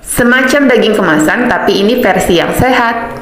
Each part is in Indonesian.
Semacam daging kemasan, tapi ini versi yang sehat.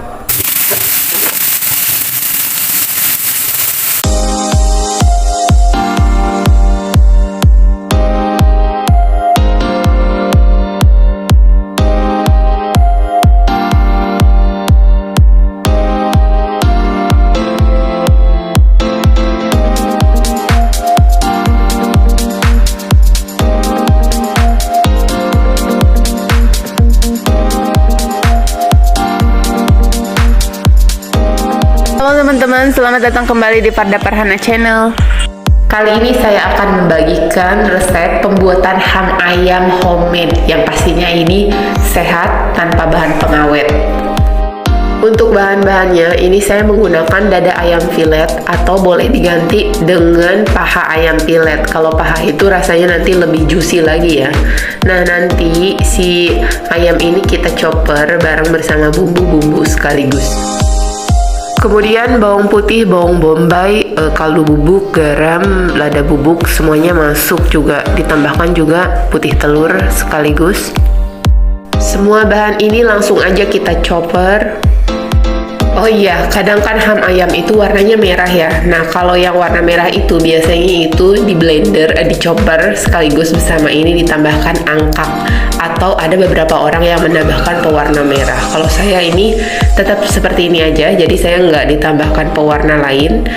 Halo teman-teman, selamat datang kembali di Farda Farhana Channel. Kali ini saya akan membagikan resep pembuatan ham ayam homemade yang pastinya ini sehat tanpa bahan pengawet. Untuk bahan-bahannya, ini saya menggunakan dada ayam filet atau boleh diganti dengan paha ayam filet. Kalau paha itu rasanya nanti lebih juicy lagi ya. Nah, nanti si ayam ini kita chopper bareng bersama bumbu-bumbu sekaligus. Kemudian bawang putih, bawang bombay, kaldu bubuk, garam, lada bubuk, semuanya masuk juga. Ditambahkan juga putih telur sekaligus. Semua bahan ini langsung aja kita chopper. Oh iya, kadang kan ham ayam itu warnanya merah ya. Nah, kalau yang warna merah itu biasanya itu di blender, di chopper sekaligus bersama ini ditambahkan angkap. Atau ada beberapa orang yang menambahkan pewarna merah. Kalau saya ini tetap seperti ini aja, jadi saya nggak ditambahkan pewarna lain.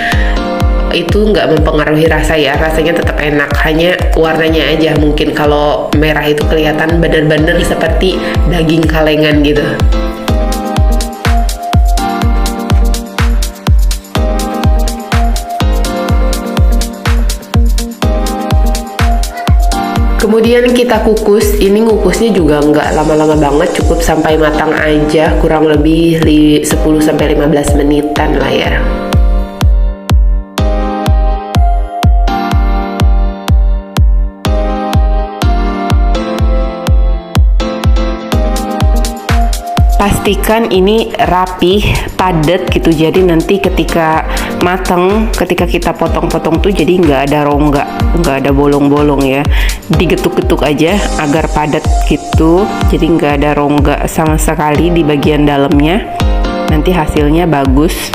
Itu nggak mempengaruhi rasa ya, rasanya tetap enak. Hanya warnanya aja mungkin kalau merah itu kelihatan bener-bener seperti daging kalengan gitu. Kemudian kita kukus. Ini ngukusnya juga nggak lama-lama banget, cukup sampai matang aja, kurang lebih 10-15 menitan lah ya. Pastikan ini rapih, padat gitu, jadi nanti ketika mateng, ketika kita potong-potong tuh jadi nggak ada rongga, nggak ada bolong-bolong ya. Digetuk-getuk aja agar padat gitu, jadi nggak ada rongga sama sekali di bagian dalamnya. Nanti hasilnya bagus.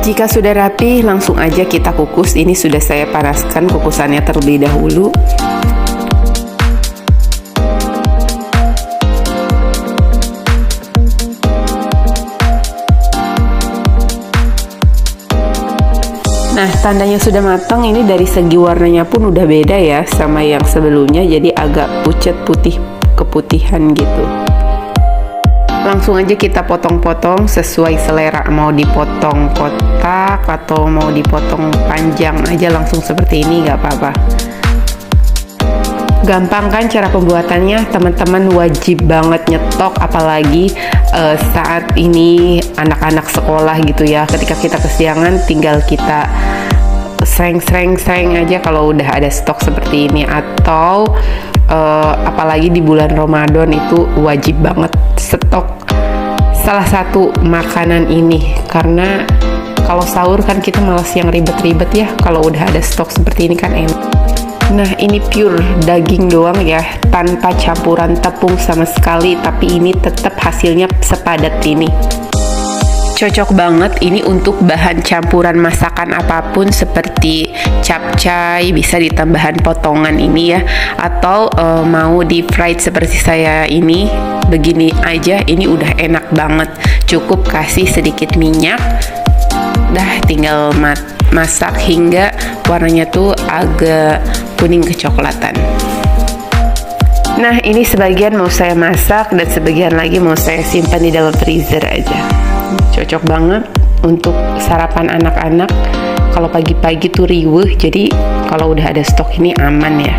Jika sudah rapi, langsung aja kita kukus. Ini sudah saya panaskan kukusannya terlebih dahulu. Nah, tandanya sudah matang ini dari segi warnanya pun udah beda ya sama yang sebelumnya, jadi agak pucat putih keputihan gitu. Langsung aja kita potong-potong sesuai selera, mau dipotong kotak atau mau dipotong panjang aja langsung seperti ini nggak apa-apa. Gampang kan cara pembuatannya, teman-teman wajib banget nyetok, apalagi saat ini anak-anak sekolah gitu ya. Ketika kita kesiangan tinggal kita sreng aja kalau udah ada stok seperti ini. Atau apalagi di bulan Ramadan itu wajib banget stok salah satu makanan ini, karena kalau sahur kan kita malas yang ribet-ribet ya, kalau udah ada stok seperti ini kan enak. Nah, ini pure daging doang ya, tanpa campuran tepung sama sekali, tapi ini tetap hasilnya sepadat ini. Cocok banget ini untuk bahan campuran masakan apapun seperti capcay, bisa ditambahan potongan ini ya, atau mau di fried seperti saya ini, begini aja ini udah enak banget. Cukup kasih sedikit minyak, dah tinggal masak hingga warnanya tuh agak kuning kecoklatan. Nah, ini sebagian mau saya masak dan sebagian lagi mau saya simpan di dalam freezer aja. Cocok banget untuk sarapan anak-anak kalau pagi-pagi tuh riweuh, jadi kalau udah ada stok ini aman ya.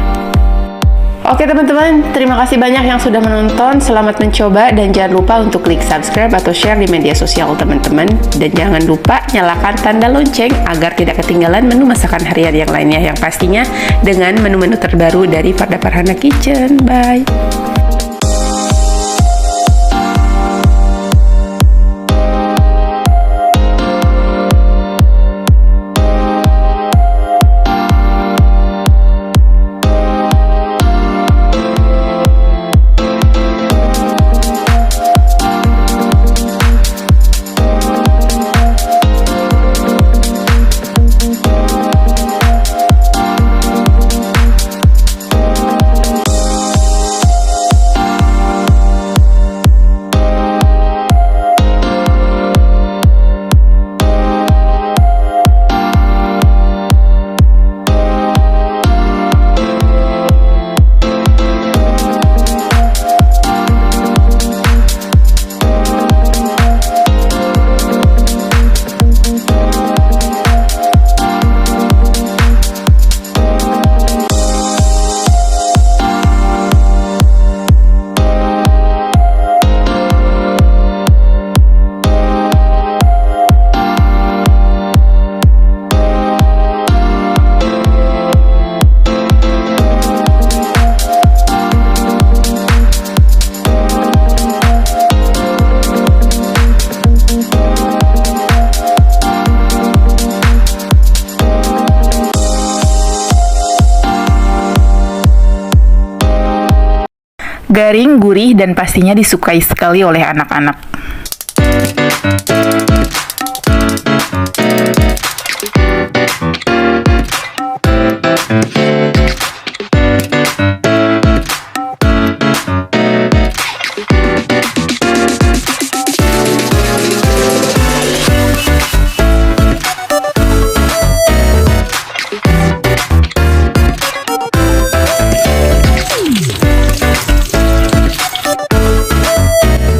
Oke teman-teman, terima kasih banyak yang sudah menonton. Selamat mencoba dan jangan lupa untuk klik subscribe atau share di media sosial teman-teman. Dan jangan lupa nyalakan tanda lonceng agar tidak ketinggalan menu masakan harian yang lainnya, yang pastinya dengan menu-menu terbaru dari Farda Farhana Kitchen. Bye! Garing, gurih, dan pastinya disukai sekali oleh anak-anak.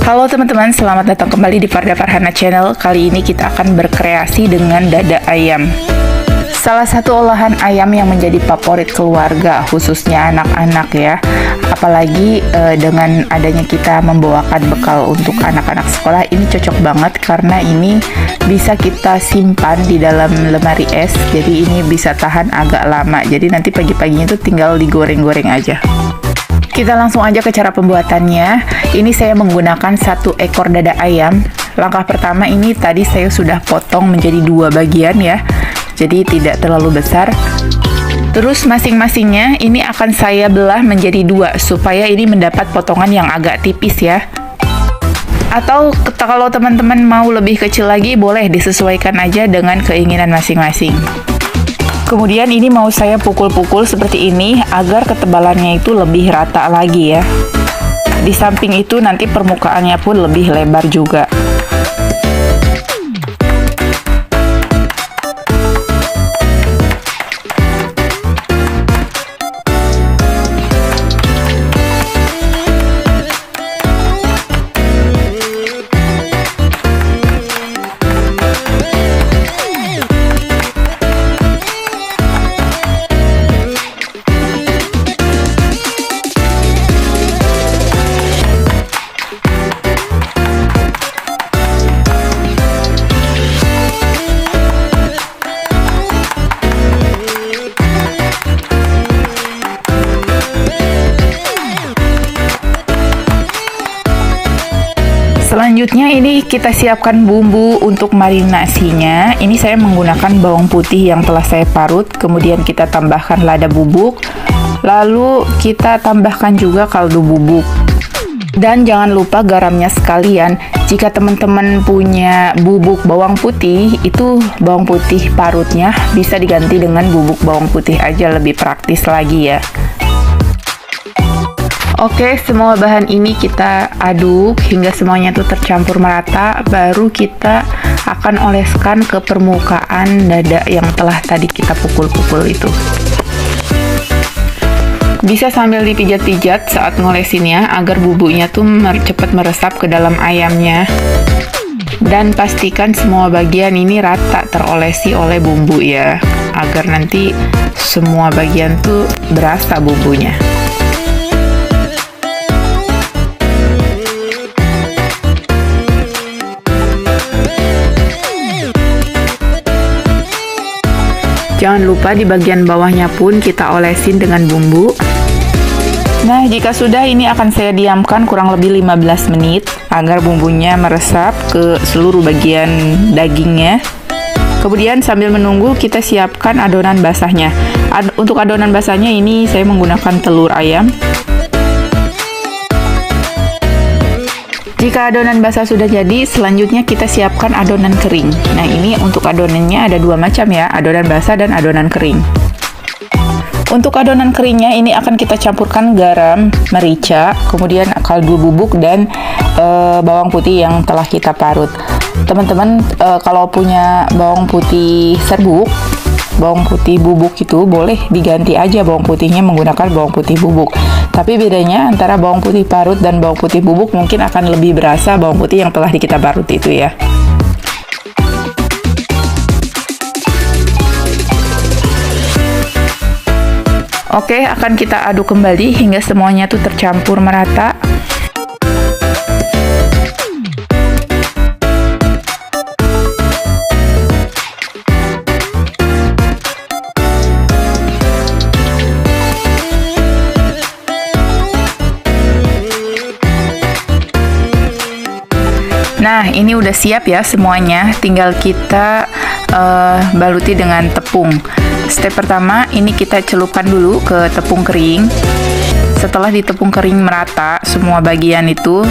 Halo teman-teman, selamat datang kembali di Farda Farhana Channel. Kali ini kita akan berkreasi dengan dada ayam. Salah satu olahan ayam yang menjadi favorit keluarga, khususnya anak-anak ya. Apalagi dengan adanya kita membawakan bekal untuk anak-anak sekolah, ini cocok banget karena ini bisa kita simpan di dalam lemari es. Jadi ini bisa tahan agak lama. Jadi nanti pagi-paginya itu tinggal digoreng-goreng aja. Kita langsung aja ke cara pembuatannya. Ini saya menggunakan 1 ekor dada ayam. Langkah pertama ini tadi saya sudah potong menjadi 2 bagian ya. Jadi tidak terlalu besar. Terus masing-masingnya ini akan saya belah menjadi 2 supaya ini mendapat potongan yang agak tipis ya. Atau kalau teman-teman mau lebih kecil lagi boleh disesuaikan aja dengan keinginan masing-masing. Kemudian ini mau saya pukul-pukul seperti ini agar ketebalannya itu lebih rata lagi ya. Di samping itu nanti permukaannya pun lebih lebar juga. Selanjutnya ini kita siapkan bumbu untuk marinasinya. Ini saya menggunakan bawang putih yang telah saya parut, kemudian kita tambahkan lada bubuk, lalu kita tambahkan juga kaldu bubuk. Dan jangan lupa garamnya sekalian. Jika teman-teman punya bubuk bawang putih, itu bawang putih parutnya bisa diganti dengan bubuk bawang putih aja, lebih praktis lagi ya. Oke, semua bahan ini kita aduk hingga semuanya tuh tercampur merata, baru kita akan oleskan ke permukaan dada yang telah tadi kita pukul-pukul itu. Bisa sambil dipijat-pijat saat ngolesinnya agar bumbunya tuh cepat meresap ke dalam ayamnya. Dan pastikan semua bagian ini rata terolesi oleh bumbu ya, agar nanti semua bagian tuh berasa bumbunya. Jangan lupa di bagian bawahnya pun kita olesin dengan bumbu. Nah, jika sudah ini akan saya diamkan kurang lebih 15 menit agar bumbunya meresap ke seluruh bagian dagingnya. Kemudian sambil menunggu kita siapkan adonan basahnya. Untuk adonan basahnya ini saya menggunakan telur ayam. Jika adonan basah sudah jadi, selanjutnya kita siapkan adonan kering. Nah, ini untuk adonannya ada 2 macam ya, adonan basah dan adonan kering. Untuk adonan keringnya ini akan kita campurkan garam, merica, kemudian kaldu bubuk dan bawang putih yang telah kita parut. Teman-teman kalau punya bawang putih serbuk, bawang putih bubuk itu boleh diganti aja bawang putihnya menggunakan bawang putih bubuk. Tapi bedanya antara bawang putih parut dan bawang putih bubuk mungkin akan lebih berasa bawang putih yang telah kita parut itu ya. Oke, akan kita aduk kembali hingga semuanya tuh tercampur merata. Nah, ini udah siap ya semuanya, tinggal kita baluti dengan tepung. Step pertama, ini kita celupkan dulu ke tepung kering. Setelah ditepung kering merata, semua bagian itu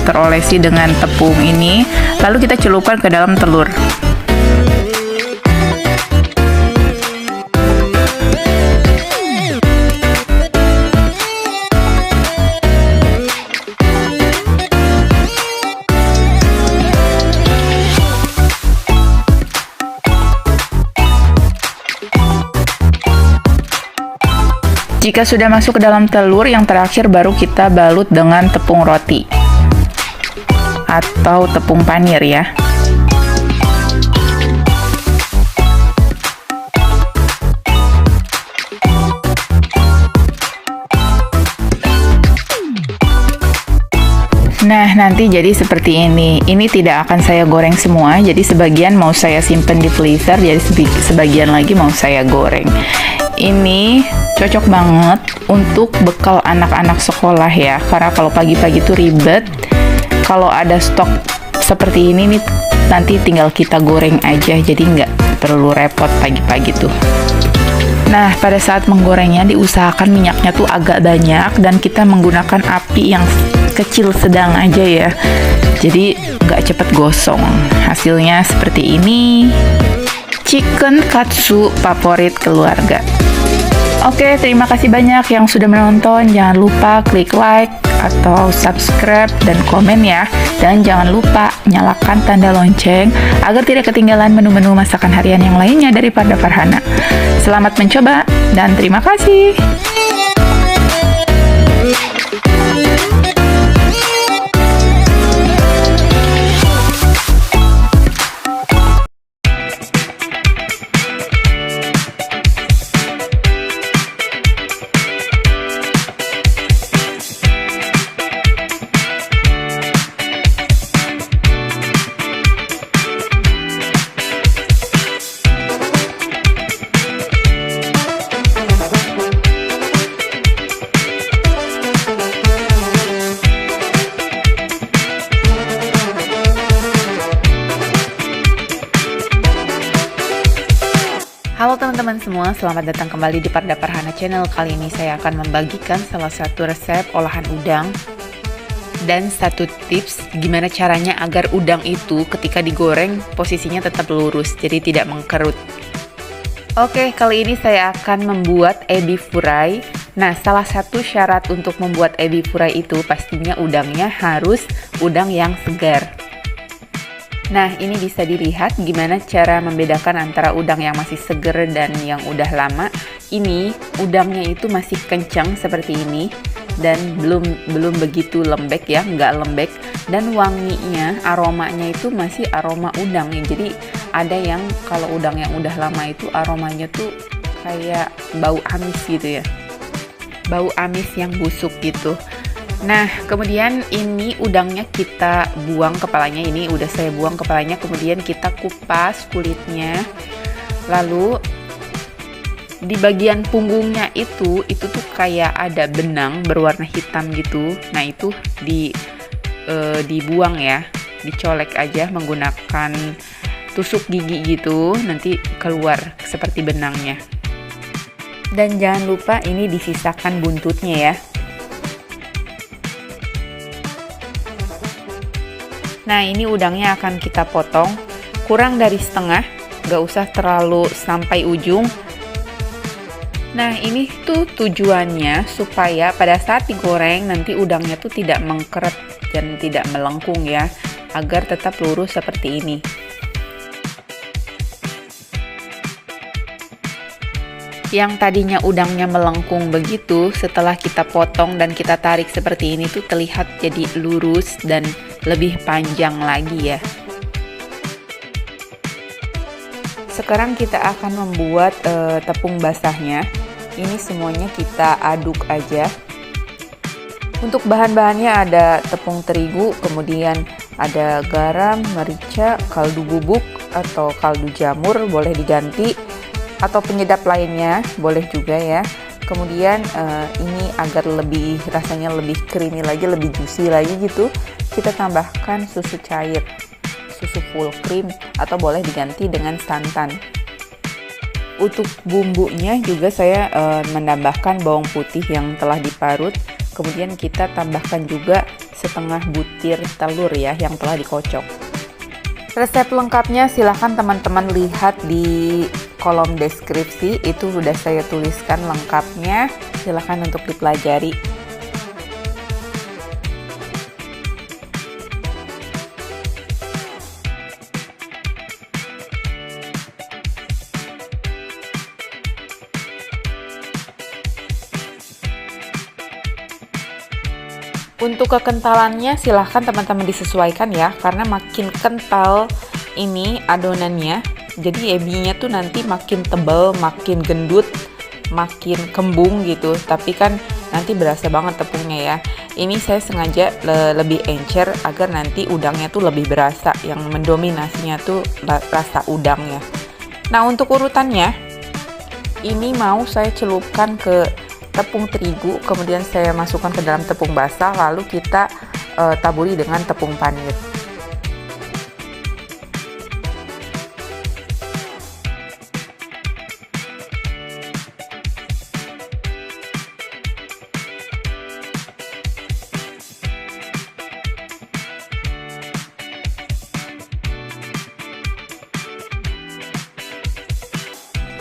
terolesi dengan tepung ini, lalu kita celupkan ke dalam telur. Jika sudah masuk ke dalam telur, yang terakhir baru kita balut dengan tepung roti atau tepung panir ya. Nah, nanti jadi seperti ini. Ini tidak akan saya goreng semua, jadi sebagian mau saya simpen di freezer, jadi sebagian lagi mau saya goreng. Ini cocok banget untuk bekal anak-anak sekolah ya, karena kalau pagi-pagi itu ribet. Kalau ada stok seperti ini nih, nanti tinggal kita goreng aja, jadi nggak perlu repot pagi-pagi tuh. Nah, pada saat menggorengnya diusahakan minyaknya tuh agak banyak dan kita menggunakan api yang kecil sedang aja ya, jadi nggak cepet gosong. Hasilnya seperti ini, chicken katsu favorit keluarga. Oke, terima kasih banyak yang sudah menonton. Jangan lupa klik like atau subscribe dan komen ya. Dan jangan lupa nyalakan tanda lonceng agar tidak ketinggalan menu-menu masakan harian yang lainnya dari Parda Farhana. Selamat mencoba dan terima kasih. Halo teman-teman semua, selamat datang kembali di Parda Farhana Channel. Kali ini saya akan membagikan salah satu resep olahan udang dan satu tips gimana caranya agar udang itu ketika digoreng posisinya tetap lurus, jadi tidak mengkerut. Oke, kali ini saya akan membuat ebi furai. Nah, salah satu syarat untuk membuat ebi furai itu pastinya udangnya harus udang yang segar. Nah, ini bisa dilihat gimana cara membedakan antara udang yang masih seger dan yang udah lama. Ini udangnya itu masih kencang seperti ini dan belum begitu lembek ya, nggak lembek. Dan wanginya, aromanya itu masih aroma udang ya. Jadi ada yang kalau udang yang udah lama itu aromanya tuh kayak bau amis gitu ya, bau amis yang busuk gitu. Nah, kemudian ini udangnya kita buang kepalanya, ini udah saya buang kepalanya, kemudian kita kupas kulitnya. Lalu di bagian punggungnya itu tuh kayak ada benang berwarna hitam gitu. Nah, itu dibuang ya, dicolek aja menggunakan tusuk gigi gitu, nanti keluar seperti benangnya. Dan jangan lupa ini disisakan buntutnya ya. Nah, ini udangnya akan kita potong kurang dari setengah, gak usah terlalu sampai ujung. Nah, ini tuh tujuannya supaya pada saat digoreng nanti udangnya tuh tidak mengkeret dan tidak melengkung ya, agar tetap lurus seperti ini. Yang tadinya udangnya melengkung begitu, setelah kita potong dan kita tarik seperti ini tuh terlihat jadi lurus dan lebih panjang lagi ya. Sekarang kita akan membuat tepung basahnya. Ini semuanya kita aduk aja. Untuk bahan-bahannya ada tepung terigu, kemudian ada garam, merica, kaldu bubuk atau kaldu jamur boleh diganti, atau penyedap lainnya boleh juga ya. Kemudian ini agar lebih rasanya lebih creamy lagi, lebih juicy lagi gitu, kita tambahkan susu cair, susu full cream atau boleh diganti dengan santan. Untuk bumbunya juga saya menambahkan bawang putih yang telah diparut. Kemudian kita tambahkan juga setengah butir telur ya yang telah dikocok. Resep lengkapnya silahkan teman-teman lihat di kolom deskripsi, itu sudah saya tuliskan lengkapnya, silahkan untuk dipelajari. Untuk kekentalannya silahkan teman-teman disesuaikan ya, karena makin kental ini adonannya, jadi ebinya tuh nanti makin tebal, makin gendut, makin kembung gitu, tapi kan nanti berasa banget tepungnya ya. Ini saya sengaja lebih encer agar nanti udangnya tuh lebih berasa, yang mendominasinya tuh rasa udang ya. Nah untuk urutannya, ini mau saya celupkan ke tepung terigu, kemudian saya masukkan ke dalam tepung basah, lalu kita taburi dengan tepung panir.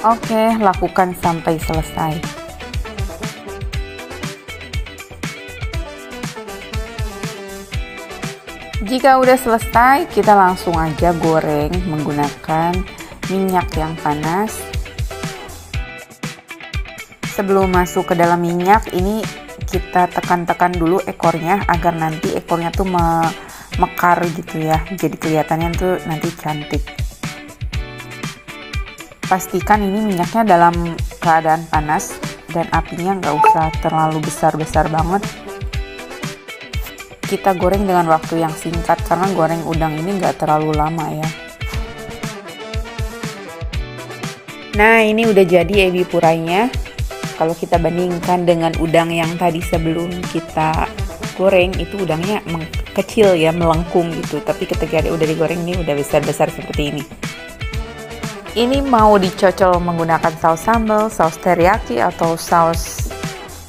Oke, lakukan sampai selesai. Jika udah selesai, kita langsung aja goreng menggunakan minyak yang panas. Sebelum masuk ke dalam minyak, ini kita tekan-tekan dulu ekornya agar nanti ekornya tuh mekar gitu ya. Jadi kelihatannya tuh nanti cantik. Pastikan ini minyaknya dalam keadaan panas dan apinya nggak usah terlalu besar-besar banget. Kita goreng dengan waktu yang singkat karena goreng udang ini nggak terlalu lama ya. Nah ini udah jadi ebi purainya. Kalau kita bandingkan dengan udang yang tadi sebelum kita goreng, itu udangnya kecil ya, melengkung gitu. Tapi ketika udah digoreng ini udah besar-besar seperti ini. Ini mau dicocol menggunakan saus sambal, saus teriyaki, atau saus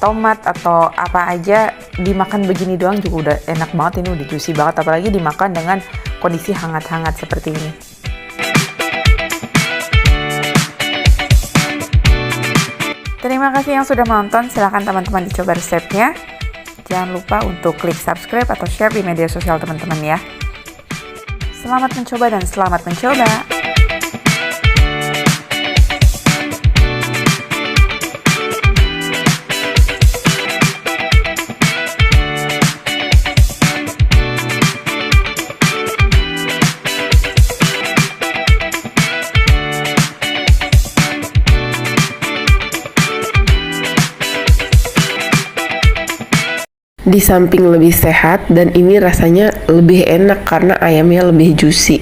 tomat atau apa aja, dimakan begini doang juga udah enak banget. Ini udah juicy banget, apalagi dimakan dengan kondisi hangat-hangat seperti ini. Terima kasih yang sudah menonton, silahkan teman-teman dicoba resepnya. Jangan lupa untuk klik subscribe atau share di media sosial teman-teman ya. Selamat mencoba dan selamat mencoba. Di samping lebih sehat, dan ini rasanya lebih enak karena ayamnya lebih juicy.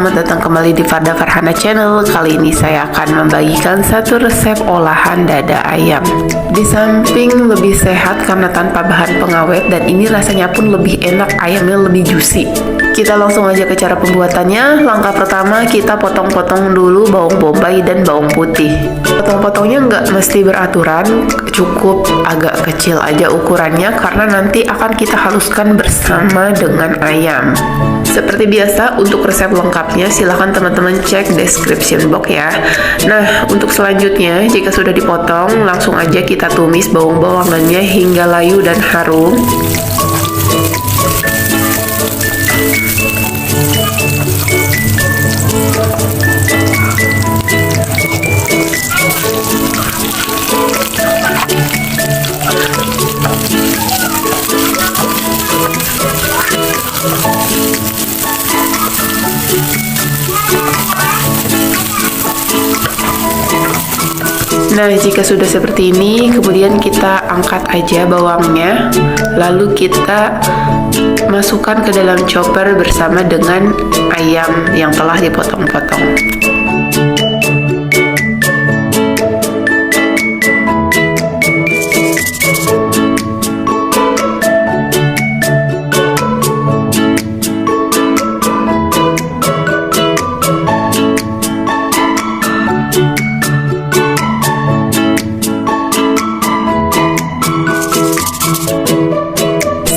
selamat datang kembali di Farda Farhana Channel. Kali ini saya akan membagikan satu resep olahan dada ayam. Di samping lebih sehat karena tanpa bahan pengawet, dan ini rasanya pun lebih enak, ayamnya lebih juicy. Kita langsung aja ke cara pembuatannya. Langkah pertama, kita potong-potong dulu bawang bombay dan bawang putih. Potong-potongnya nggak mesti beraturan, cukup agak kecil aja ukurannya karena nanti akan kita haluskan bersama dengan ayam. Seperti biasa, untuk resep lengkapnya silahkan teman-teman cek description box ya. Nah, untuk selanjutnya, jika sudah dipotong, langsung aja kita tumis bawang-bawangannya hingga layu dan harum. Nah, jika sudah seperti ini, kemudian kita angkat aja bawangnya, lalu kita masukkan ke dalam chopper bersama dengan ayam yang telah dipotong-potong.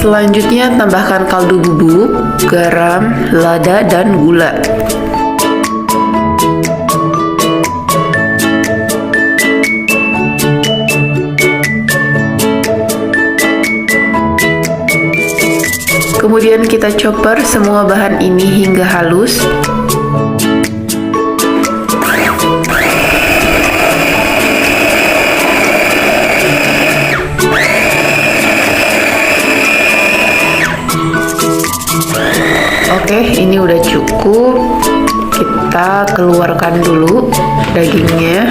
Selanjutnya tambahkan kaldu bubuk, garam, lada, dan gula. Kemudian kita chopper semua bahan ini hingga halus. Oke, ini udah cukup. Kita keluarkan dulu dagingnya.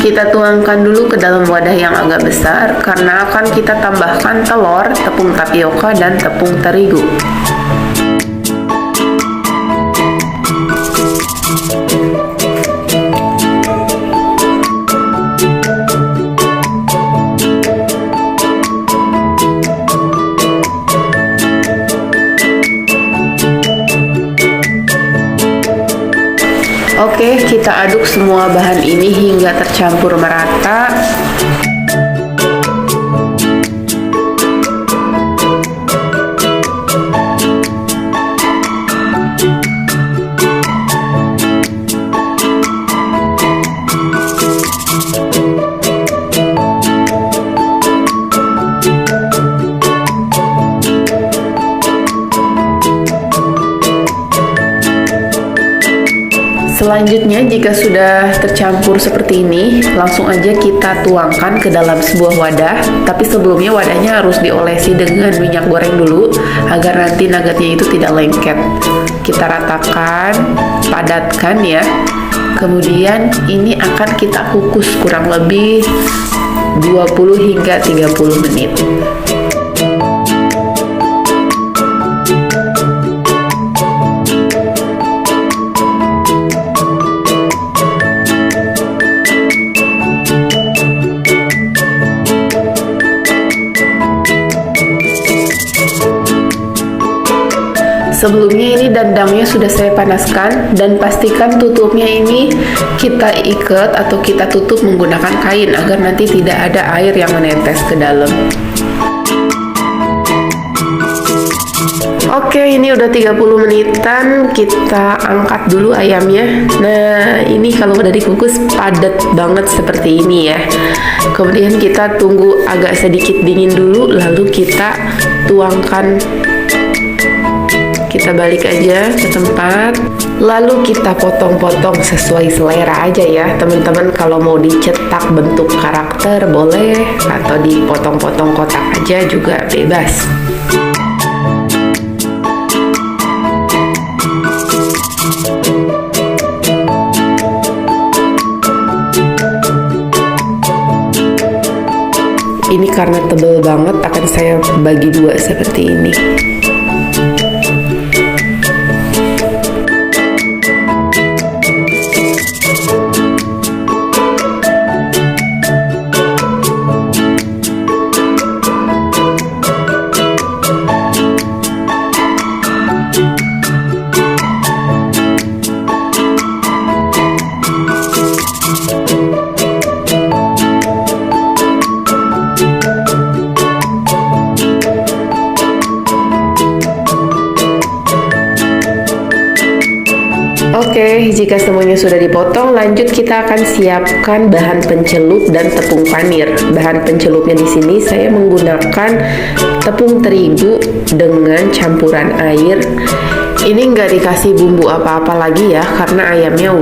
Kita tuangkan dulu ke dalam wadah yang agak besar karena akan kita tambahkan telur, tepung tapioka, dan tepung terigu. Oke, kita aduk semua bahan ini hingga tercampur merata. Selanjutnya, jika sudah tercampur seperti ini, langsung aja kita tuangkan ke dalam sebuah wadah. Tapi sebelumnya wadahnya harus diolesi dengan minyak goreng dulu agar nanti nuggetnya itu tidak lengket. Kita ratakan, padatkan ya. Kemudian ini akan kita kukus kurang lebih 20 hingga 30 menit. Sebelumnya ini dandangnya sudah saya panaskan, dan pastikan tutupnya ini kita ikat atau kita tutup menggunakan kain agar nanti tidak ada air yang menetes ke dalam. Oke, ini udah 30 menitan, kita angkat dulu ayamnya. Nah, ini kalau udah dikukus padat banget seperti ini ya. Kemudian kita tunggu agak sedikit dingin dulu, lalu kita tuangkan. Kita balik aja ke tempat, lalu kita potong-potong sesuai selera aja ya teman-teman. Kalau mau dicetak bentuk karakter boleh, atau dipotong-potong kotak aja juga bebas. karena tebal banget akan saya bagi dua seperti ini. Oke, jika semuanya sudah dipotong, lanjut kita akan siapkan bahan pencelup dan tepung panir. Bahan pencelupnya di sini saya menggunakan tepung terigu dengan campuran air. Ini nggak dikasih bumbu apa-apa lagi ya, karena ayamnya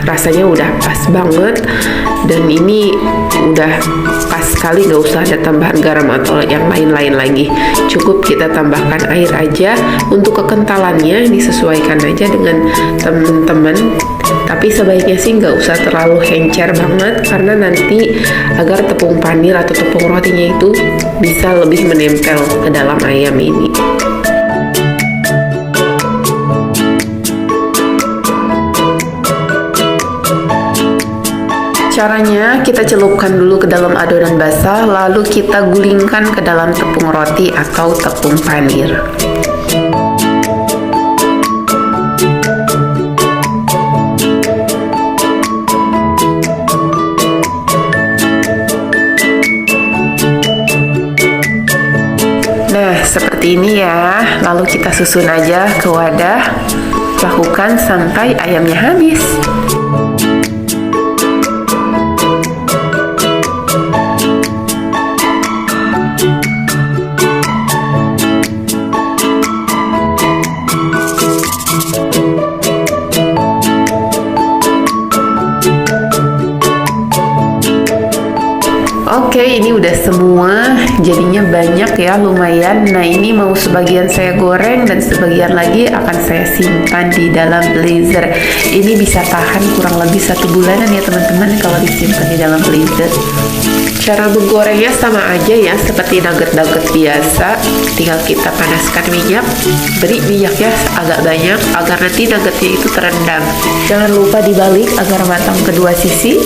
rasanya udah pas banget, dan ini udah pas sekali, nggak usah ada tambahan garam atau yang lain-lain lagi. Cukup kita tambahkan air aja. Untuk kekentalannya disesuaikan aja dengan teman-teman, tapi sebaiknya sih nggak usah terlalu encer banget, karena nanti agar tepung panir atau tepung rotinya itu bisa lebih menempel ke dalam ayam ini. Caranya, kita celupkan dulu ke dalam adonan basah, lalu kita gulingkan ke dalam tepung roti atau tepung panir. Nah, seperti ini ya. Lalu kita susun aja ke wadah. Lakukan sampai ayamnya habis. Oke, ini udah semua, jadinya banyak ya, lumayan. Nah, ini mau sebagian saya goreng dan sebagian lagi akan saya simpan di dalam freezer. Ini bisa tahan kurang lebih 1 bulanan ya teman-teman kalau disimpan di dalam freezer. Cara menggorengnya sama aja ya, seperti nugget-nugget biasa. Tinggal kita panaskan minyak, beri minyaknya agak banyak agar nanti nuggetnya itu terendam. Jangan lupa dibalik agar matang kedua sisi.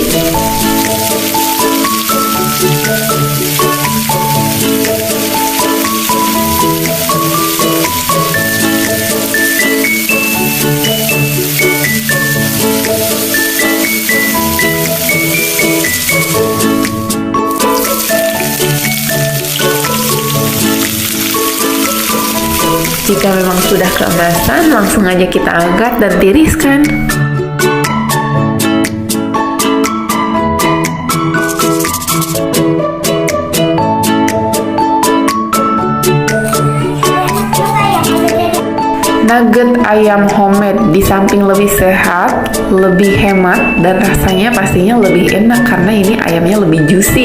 Jika memang sudah keemasan, langsung aja kita angkat dan tiriskan. Nugget ayam homemade di samping lebih sehat, lebih hemat, dan rasanya pastinya lebih enak karena ini ayamnya lebih juicy.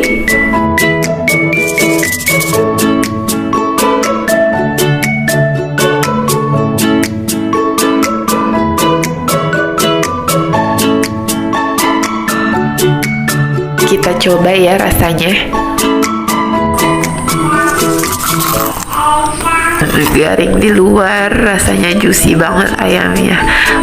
Kita coba ya rasanya. Garing di luar, rasanya juicy banget ayamnya.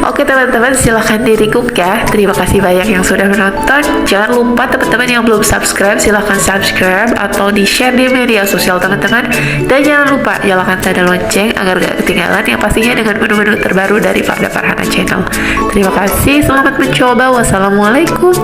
Oke teman-teman, silahkan di recook ya. Terima kasih banyak yang sudah menonton. Jangan lupa teman-teman yang belum subscribe, silahkan subscribe atau di share di media sosial teman-teman. Dan jangan lupa nyalakan tanda lonceng agar gak ketinggalan yang pastinya dengan menu-menu terbaru dari Farda Farhana Channel. Terima kasih, selamat mencoba. Wassalamualaikum.